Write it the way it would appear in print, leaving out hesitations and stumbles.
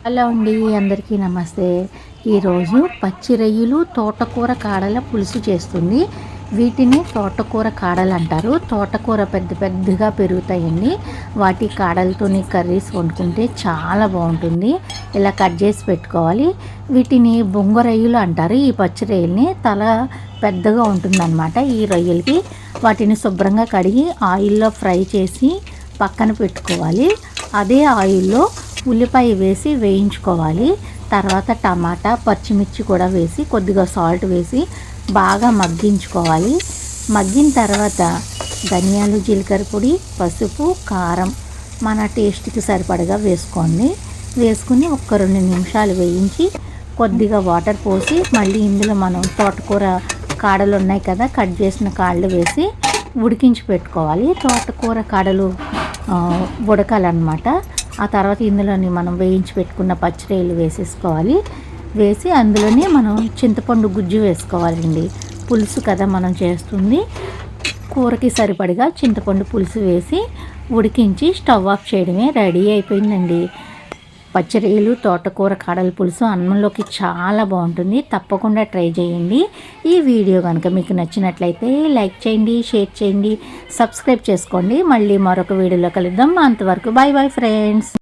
Hello అండి, అందరికీ నమస్తే. ఈరోజు పచ్చి రొయ్యలు తోటకూర కాడల పులుసు చేస్తుంది. వీటిని తోటకూర కాడలు అంటారు. తోటకూర పెద్ద పెద్దగా పెరుగుతాయండి. వాటి కాడలతోని కర్రీస్ వండుకుంటే చాలా బాగుంటుంది. ఇలా కట్ చేసి పెట్టుకోవాలి. వీటిని బొంగ రొయ్యలు అంటారు. ఈ పచ్చి రొయ్యల్ని తల పెద్దగా ఉంటుందన్నమాట ఈ రొయ్యలకి. వాటిని శుభ్రంగా కడిగి ఆయిల్లో ఫ్రై చేసి పక్కన పెట్టుకోవాలి. అదే ఆయిల్లో ఉల్లిపాయ వేసి వేయించుకోవాలి. తర్వాత టమాటా, పచ్చిమిర్చి కూడా వేసి కొద్దిగా సాల్ట్ వేసి బాగా మగ్గించుకోవాలి. మగ్గిన తర్వాత ధనియాలు, జీలకర్ర పొడి, పసుపు, కారం మన టేస్ట్కి సరిపడగా వేసుకోండి. వేసుకుని ఒక 2 నిమిషాలు వేయించి కొద్దిగా వాటర్ పోసి మళ్ళీ ఇందులో మనం తోటకూర కాడలు ఉన్నాయి కదా, కట్ చేసిన కాడలు వేసి ఉడికించి పెట్టుకోవాలి. తోటకూర కాడలు ఉడకాలన్నమాట. ఆ తర్వాత ఇందులోని మనం వేయించి పెట్టుకున్న పచ్చిరొయ్యలు వేసేసుకోవాలి. వేసి అందులోనే మనం చింతపండు గుజ్జు వేసుకోవాలండి. పులుసు కదా మనం చేస్తుంది. కూరకి సరిపడిగా చింతపండు పులుసు వేసి ఉడికించి స్టవ్ ఆఫ్ చేయడమే. రెడీ అయిపోయిందండి పచ్చిరొయ్యలు తోటకూర కాడల పులుసు. అన్నంలోకి చాలా బాగుంటుంది. తప్పకుండా ట్రై చేయండి. ఈ వీడియో కనుక మీకు నచ్చినట్లయితే లైక్ చేయండి, షేర్ చేయండి, సబ్స్క్రైబ్ చేసుకోండి. మళ్ళీ మరొక వీడియోలో కలుద్దాం. అంతవరకు బాయ్ బాయ్ ఫ్రెండ్స్.